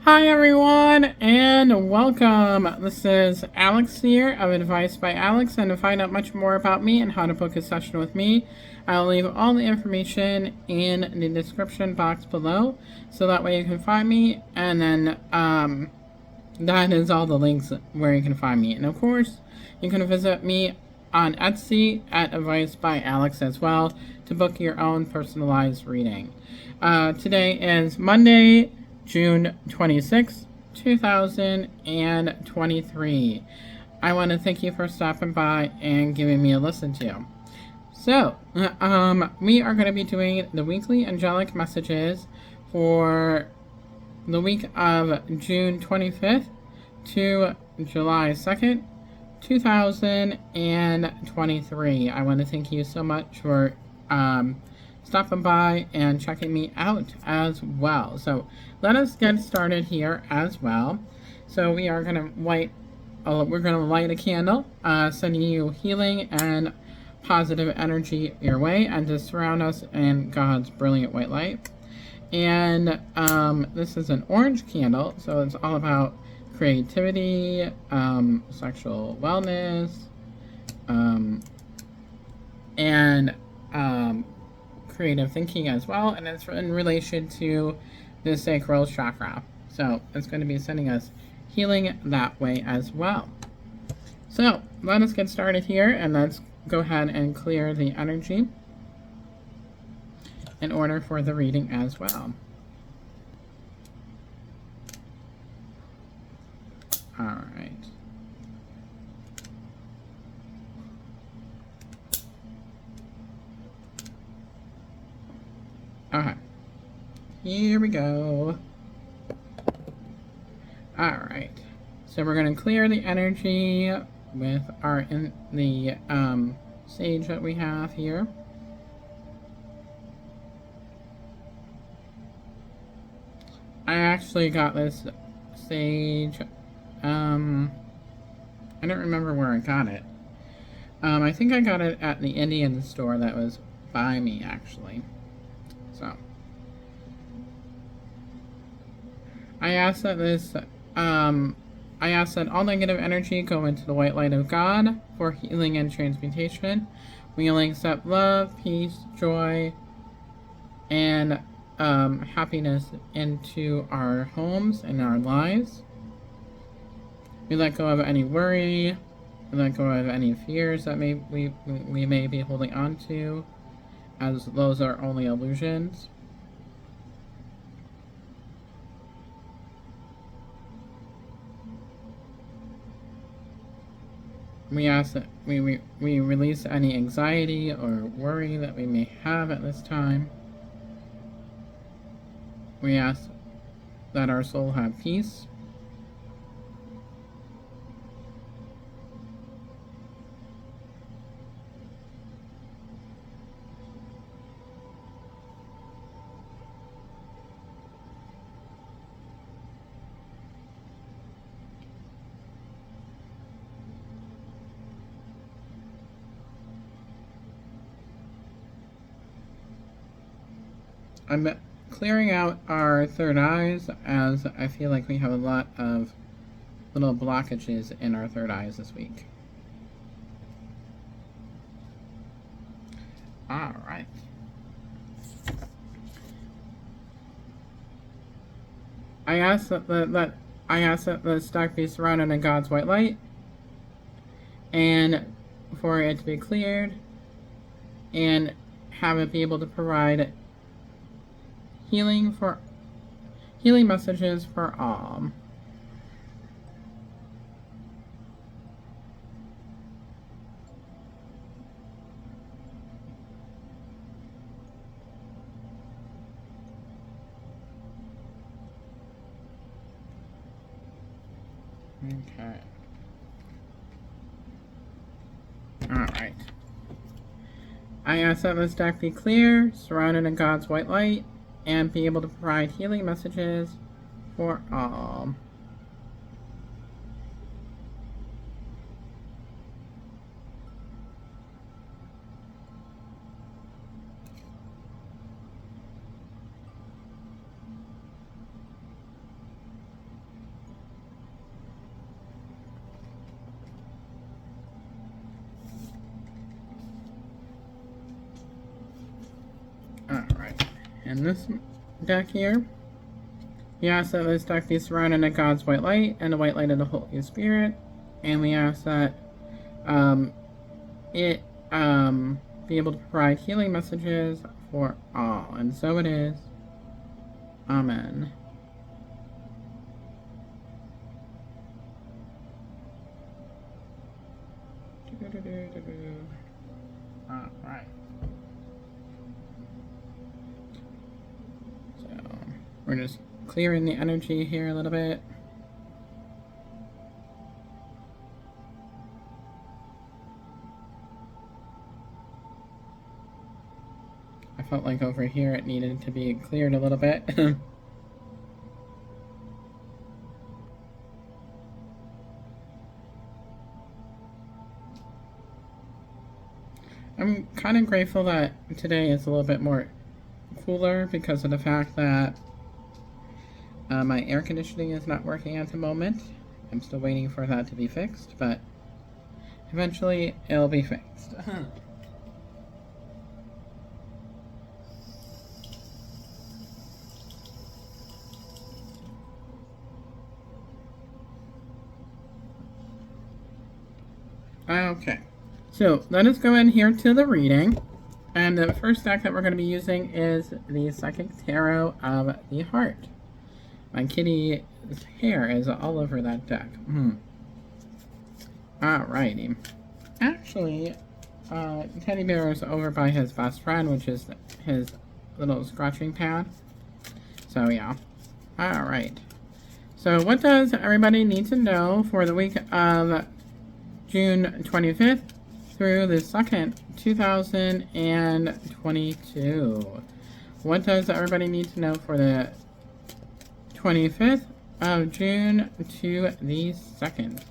Hi everyone and welcome. This is Alex here of Advice by Alex, and to find out much more about me and how to book a session with me, I'll leave all the information in the description box below so that way you can find me, and then that is all the links where you can find me. And of course, you can visit me on Etsy at Advice by Alex as well to book your own personalized reading. Today is Monday, June 26th, 2023. I want to thank you for stopping by and giving me a listen to. So, we are going to be doing the weekly angelic messages for the week of June 25th to July 2nd, 2023. I want to thank you so much for stopping by and checking me out as well. So let us get started here as well. So we are going to light a candle, sending you healing and positive energy your way, and to surround us in God's brilliant white light. And this is an orange candle, so it's all about creativity, sexual wellness, and creative thinking as well, and it's in relation to the sacral chakra. So it's going to be sending us healing that way as well. So let us get started here, and let's go ahead and clear the energy in order for the reading as well. All right. Okay. Here we go. All right. So we're going to clear the energy with our sage that we have here. I actually got this sage. I don't remember where I got it. I think I got it at the Indian store that was by me, actually. So I ask that all negative energy go into the white light of God for healing and transmutation. We only accept love, peace, joy, and happiness into our homes and our lives. We let go of any worry. We let go of any fears that we may be holding on to, as those are only illusions. We ask that we release any anxiety or worry that we may have at this time. We ask that our soul have peace. I'm clearing out our third eyes, as I feel like we have a lot of little blockages in our third eyes this week. All right. I ask that the stock be surrounded in God's white light, and for it to be cleared, and have it be able to provide healing messages for all. Okay. Alright. I ask that this deck be clear, surrounded in God's white light, and be able to provide healing messages for all. in this deck here. We ask that this deck be surrounded in God's white light and the white light of the Holy Spirit. And we ask that it be able to provide healing messages for all. And so it is. Amen. Alright. So, we're just clearing the energy here a little bit. I felt like over here it needed to be cleared a little bit. I'm kind of grateful that today is a little bit more cooler because of the fact that my air conditioning is not working at the moment. I'm still waiting for that to be fixed, but eventually it'll be fixed. Okay, so let us go in here to the reading. And the first deck that we're going to be using is the Psychic Tarot of the Heart. My kitty's hair is all over that deck. Alrighty. Actually, Teddy Bear is over by his best friend, which is his little scratching pad. So, yeah. Alright. So, what does everybody need to know for the week of June 25th through the 2nd, 2022? What does everybody need to know for the 25th of June to the 2nd?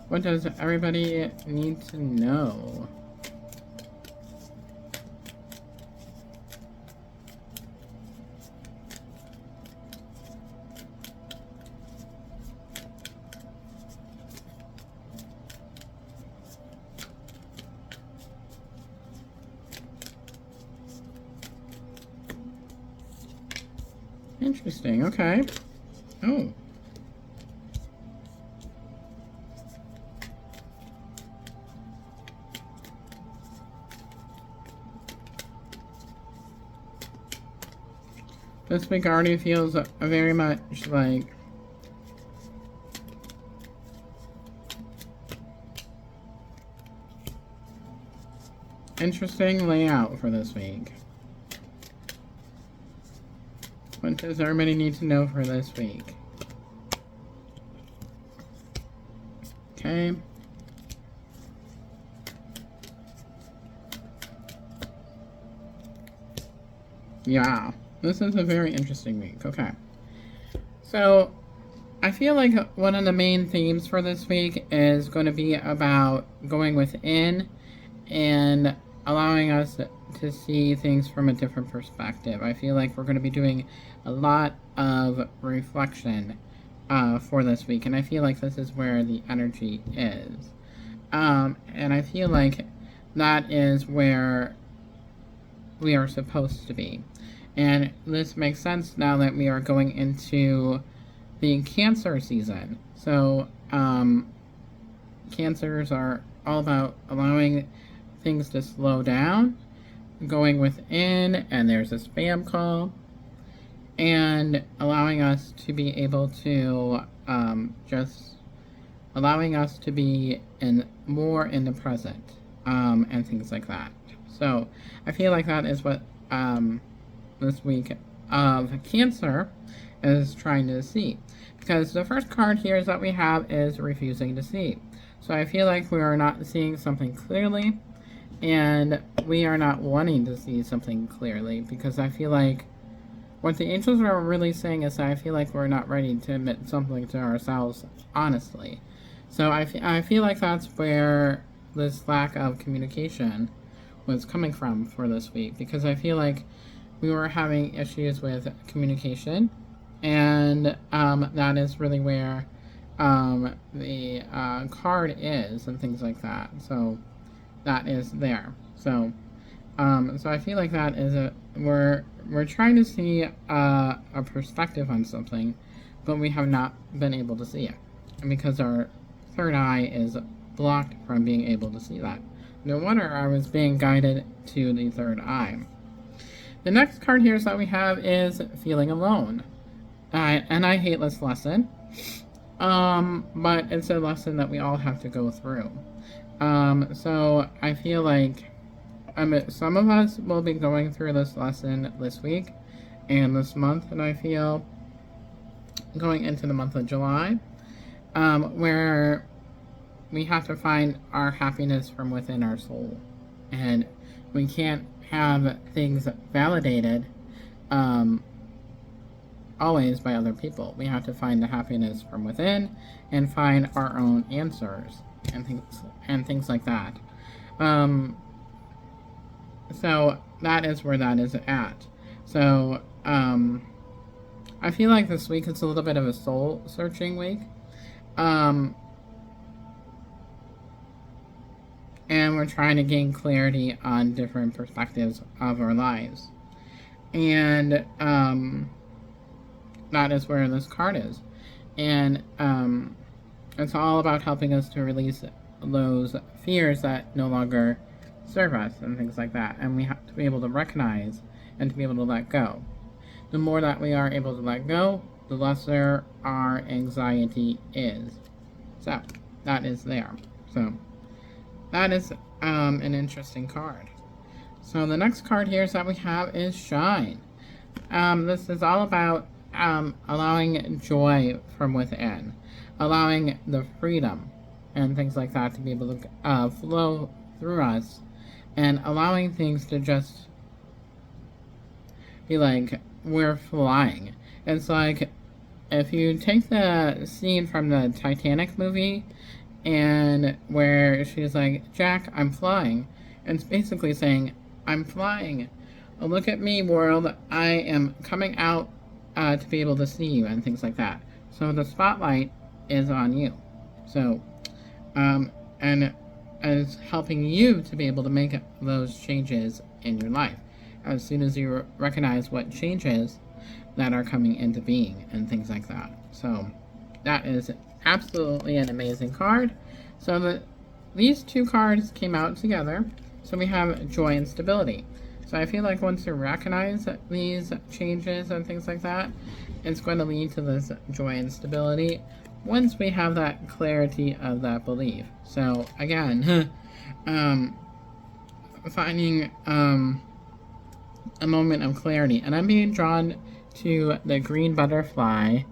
What does everybody need to know? Interesting, okay. Oh. This week already feels very much like interesting layout for this week. What does everybody need to know for this week? Okay. Yeah, this is a very interesting week. Okay. So, I feel like one of the main themes for this week is going to be about going within and allowing us to see things from a different perspective. I feel like we're going to be doing a lot of reflection for this week, and I feel like this is where the energy is. And I feel like that is where we are supposed to be. And this makes sense now that we are going into the Cancer season. So, Cancers are all about allowing things to slow down, going within, and there's a spam call, and allowing us to be able to just allowing us to be more in the present, and things like that. So I feel like that is what this week of Cancer is trying to see, because the first card here is that we have is refusing to see. So I feel like we are not seeing something clearly, and we are not wanting to see something clearly, because I feel like what the angels are really saying is that I feel like we're not ready to admit something to ourselves honestly. So I feel like that's where this lack of communication was coming from for this week, because I feel like we were having issues with communication, and that is really where the card is and things like that. So that is there. So So I feel like that is we're trying to see a perspective on something, but we have not been able to see it, and because our third eye is blocked from being able to see that. No wonder I was being guided to the third eye. The next card here that we have is feeling alone, and I hate this lesson, but it's a lesson that we all have to go through. So I feel like some of us will be going through this lesson this week and this month, and I feel going into the month of July, where we have to find our happiness from within our soul, and we can't have things validated always by other people. We have to find the happiness from within and find our own answers and things like that. So that is where that is at. So I feel like this week is a little bit of a soul searching week. And we're trying to gain clarity on different perspectives of our lives. And that is where this card is. And it's all about helping us to release those fears that no longer serve us and things like that. And we have to be able to recognize and to be able to let go. The more that we are able to let go, the lesser our anxiety is. So that is there. So that is an interesting card. So the next card here that we have is Shine. This is all about allowing joy from within, allowing the freedom and things like that to be able to flow through us, and allowing things to just be like we're flying. It's like if you take the scene from the Titanic movie, and where she's like, Jack, I'm flying. And it's basically saying, I'm flying. Look at me, world. I am coming out to be able to see you and things like that. So the spotlight is on you. So, and it's helping you to be able to make those changes in your life. As soon as you recognize what changes that are coming into being and things like that. So that is absolutely an amazing card. So these two cards came out together. So we have joy and stability. So I feel like once you recognize these changes and things like that, it's going to lead to this joy and stability once we have that clarity of that belief. So again, finding a moment of clarity. And I'm being drawn to the green butterfly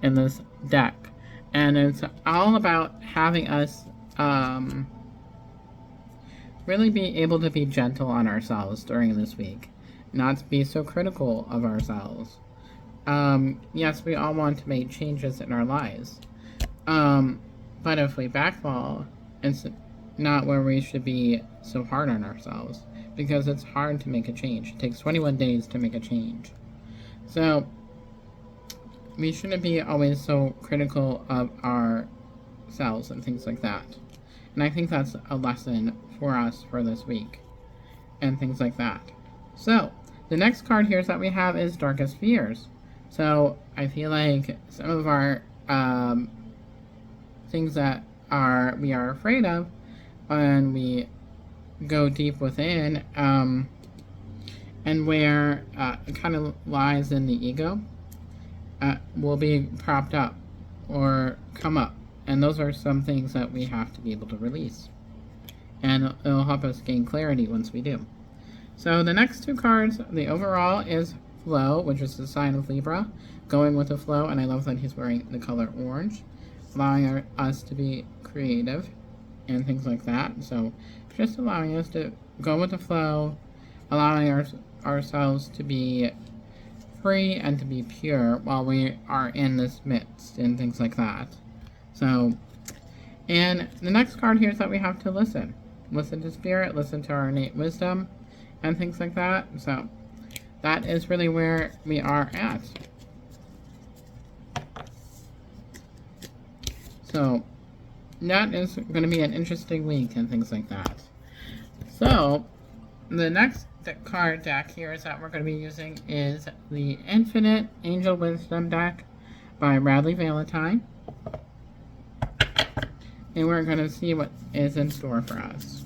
in this deck. And it's all about having us really be able to be gentle on ourselves during this week. Not to be so critical of ourselves. Yes, we all want to make changes in our lives. But if we backfall, it's not where we should be so hard on ourselves. Because it's hard to make a change. It takes 21 days to make a change. So we shouldn't be always so critical of ourselves and things like that. And I think that's a lesson for us for this week and things like that. So the next card here that we have is Darkest Fears. So I feel like some of our things that we are afraid of when we go deep within, and where it kind of lies in the ego, will be propped up or come up. And those are some things that we have to be able to release. And it'll help us gain clarity once we do. So the next two cards, the overall is Flow, which is the sign of Libra, going with the flow. And I love that he's wearing the color orange, allowing us to be creative and things like that. So just allowing us to go with the flow, allowing ourselves to be free and to be pure while we are in this midst and things like that. So, and the next card here is that we have to listen. Listen to spirit, listen to our innate wisdom, and things like that. So, that is really where we are at. So, that is going to be an interesting week and things like that. So, The next card deck here is that we're going to be using is the Infinite Angel Wisdom deck by Bradley Valentine. And we're going to see what is in store for us.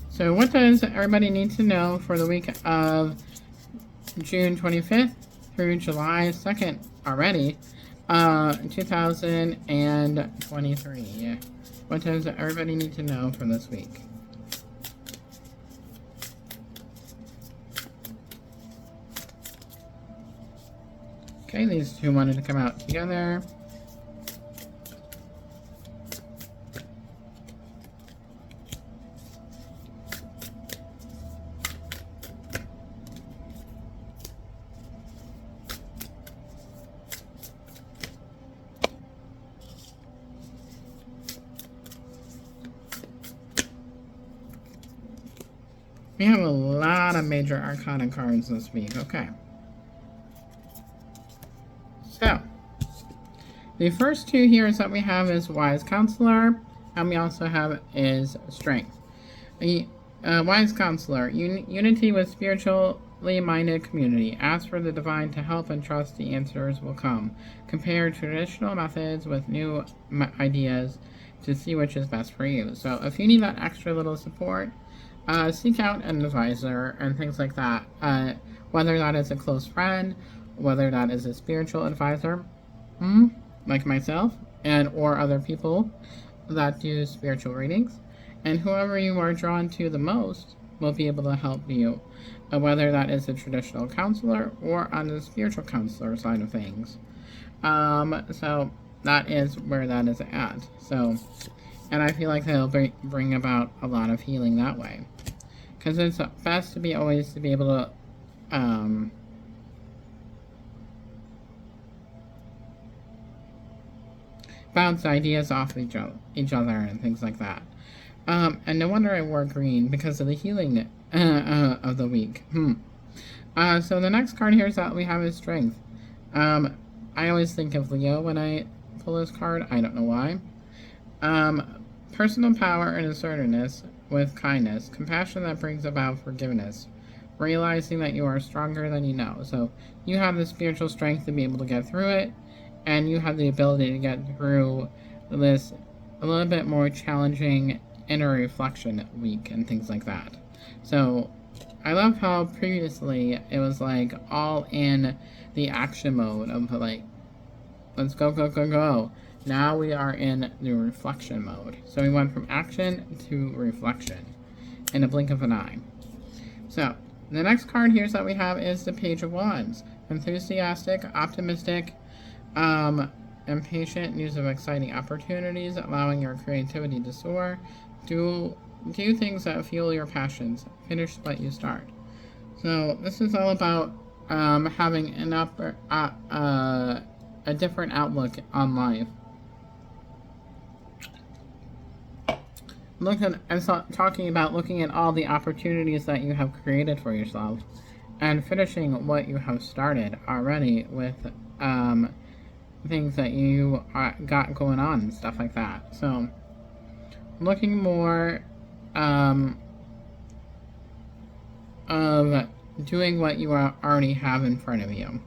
So what does everybody need to know for the week of June 25th through July 2nd already, 2023? What does everybody need to know for this week? Okay, these two wanted to come out together. We have a lot of major arcana cards this week. Okay. So, the first two here is that we have is Wise Counselor, and we also have is Strength. The Wise Counselor, unity with spiritually minded community. Ask for the divine to help and trust the answers will come. Compare traditional methods with new ideas to see which is best for you. So, if you need that extra little support, seek out an advisor and things like that. Whether that is a close friend, whether that is a spiritual advisor, like myself, and or other people that do spiritual readings, and whoever you are drawn to the most will be able to help you, whether that is a traditional counselor or on the spiritual counselor side of things. So that is where that is at. So, and I feel like they'll bring about a lot of healing that way, because it's best to be always to be able to bounce ideas off each other and things like that. And no wonder I wore green, because of the healing of the week. So the next card here is that we have is Strength. I always think of Leo when I pull this card. I don't know why. Personal power and assertiveness with kindness. Compassion that brings about forgiveness. Realizing that you are stronger than you know. So you have the spiritual strength to be able to get through it, and you have the ability to get through this a little bit more challenging inner reflection week and things like that. So I love how previously it was like all in the action mode of like, let's go, go, go, go. Now we are in the reflection mode. So we went from action to reflection in a blink of an eye. So the next card here that we have is the Page of Wands. Enthusiastic, optimistic, impatient, news of exciting opportunities, allowing your creativity to soar. Do things that fuel your passions. Finish what you start. So this is all about having an a different outlook on life. Talking about looking at all the opportunities that you have created for yourself, and finishing what you have started already with things that you got going on and stuff like that. So looking more of doing what you already have in front of you.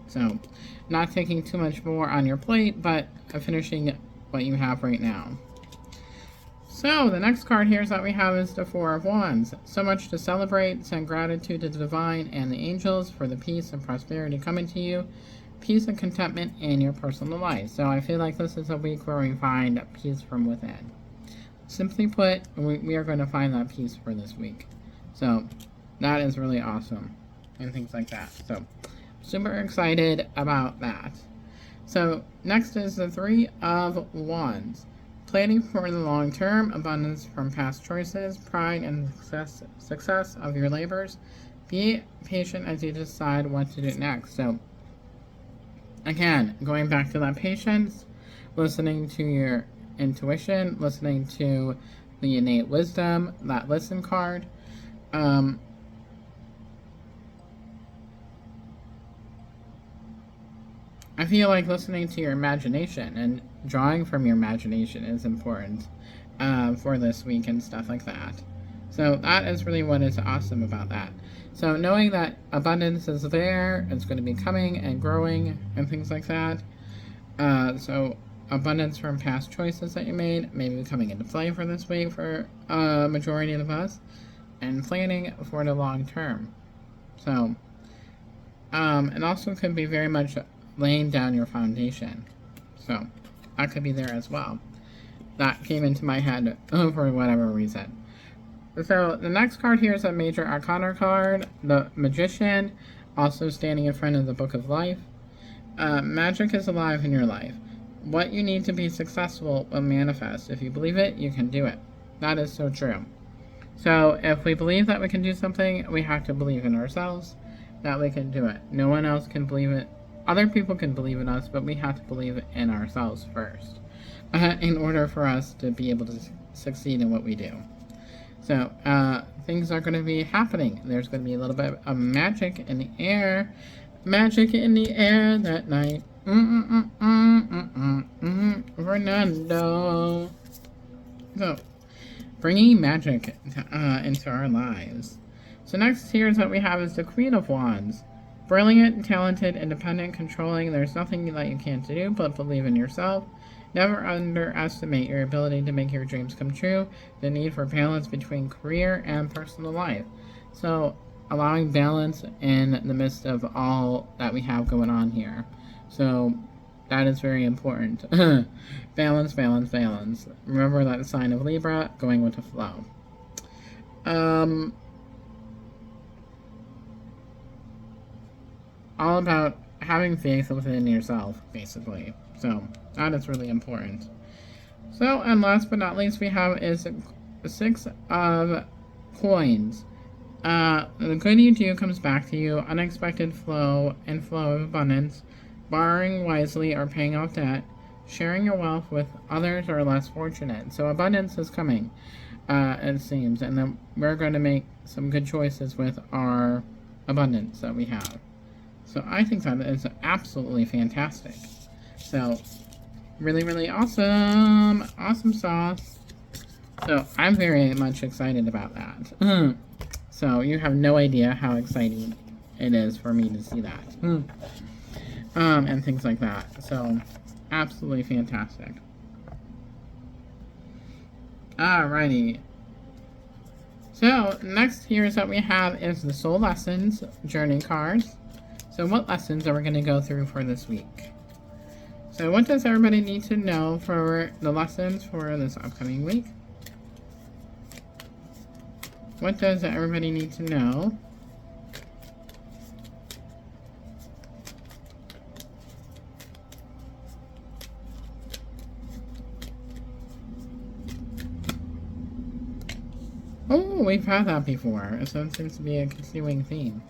So not taking too much more on your plate, but finishing what you have right now. So the next card here is that we have is the Four of Wands. So much to celebrate. Send gratitude to the divine and the angels for the peace and prosperity coming to you. Peace and contentment in your personal life. So I feel like this is a week where we find peace from within. Simply put, we are going to find that peace for this week. So that is really awesome and things like that. So super excited about that. So next is the Three of Wands. Planning for the long term, abundance from past choices, pride and success of your labors. Be patient as you decide what to do next. So again, going back to that patience, listening to your intuition, listening to the innate wisdom, that listen card. I feel like listening to your imagination and drawing from your imagination is important, for this week and stuff like that. So that is really what is awesome about that. So knowing that abundance is there, it's going to be coming and growing and things like that. So abundance from past choices that you made, maybe coming into play for this week for a majority of us, and planning for the long term. So, it also could be very much laying down your foundation. So, that could be there as well. That came into my head for whatever reason. So, the next card here is a major arcana card, the Magician, also standing in front of the Book of Life. Magic is alive in your life. What you need to be successful will manifest. If you believe it, you can do it. That is so true. So if we believe that we can do something, we have to believe in ourselves that we can do it. No one else can believe it. Other people can believe in us, but we have to believe in ourselves first in order for us to be able to succeed in what we do. So things are going to be happening. There's going to be a little bit of magic in the air. Magic in the air that night. Fernando. So, bringing magic into our lives. So next here is what we have is the Queen of Wands. Brilliant, talented, independent, controlling. There's nothing that you can't do but believe in yourself. Never underestimate your ability to make your dreams come true. The need for balance between career and personal life. So allowing balance in the midst of all that we have going on here. So that is very important. Balance, balance, balance. Remember that sign of Libra, going with the flow. All about having faith within yourself, basically. So that is really important. So, and last but not least, we have is 6 of coins. The good you do comes back to you, unexpected flow and flow of abundance, borrowing wisely or paying off debt, sharing your wealth with others or less fortunate. So abundance is coming, it seems, and then we're going to make some good choices with our abundance that we have. So I think that is absolutely fantastic. So really, really awesome. Awesome sauce. So I'm very much excited about that. So you have no idea how exciting it is for me to see that. And things like that. So absolutely fantastic. Alrighty. So next here is what we have is the Soul Lessons Journey cards. So what lessons are we going to go through for this week? So what does everybody need to know for the lessons for this upcoming week? What does everybody need to know? Oh, we've had that before, so it seems to be a continuing theme.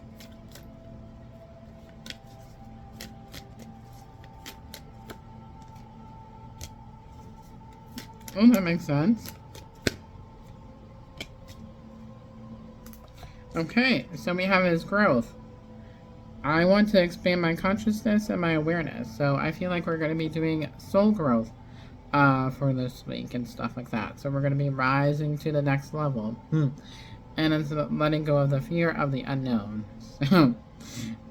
Oh, that makes sense. Okay, so we have his growth. I want to expand my consciousness and my awareness, so I feel like we're going to be doing soul growth for this week and stuff like that. So we're going to be rising to the next level. And it's letting go of the fear of the unknown. So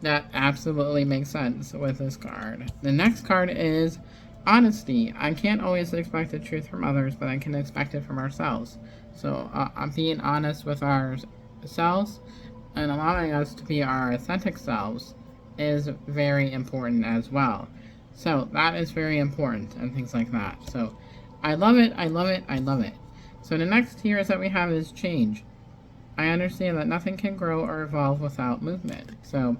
that absolutely makes sense with this card. The next card is honesty. I can't always expect the truth from others, but I can expect it from ourselves. So being honest with ourselves and allowing us to be our authentic selves is very important as well. So that is very important and things like that. So I love it, I love it, I love it. So the next here is that we have is change. I understand that nothing can grow or evolve without movement. So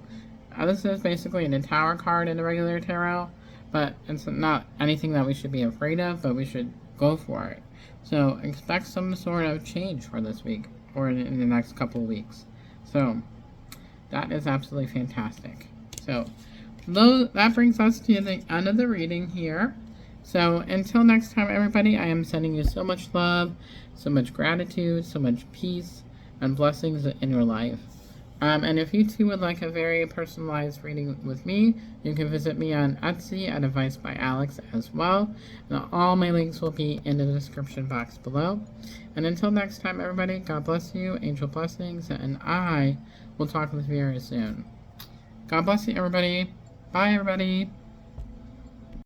this is basically the Tower card in the regular tarot, but it's not anything that we should be afraid of, but we should go for it. So expect some sort of change for this week or in the next couple of weeks. So that is absolutely fantastic. So that brings us to the end of the reading here. So until next time, everybody, I am sending you so much love, so much gratitude, so much peace and blessings in your life. And if you too would like a very personalized reading with me, you can visit me on Etsy at Advice by Alex as well. And all my links will be in the description box below. And until next time, everybody, God bless you, angel blessings, and I will talk with you very soon. God bless you, everybody. Bye, everybody.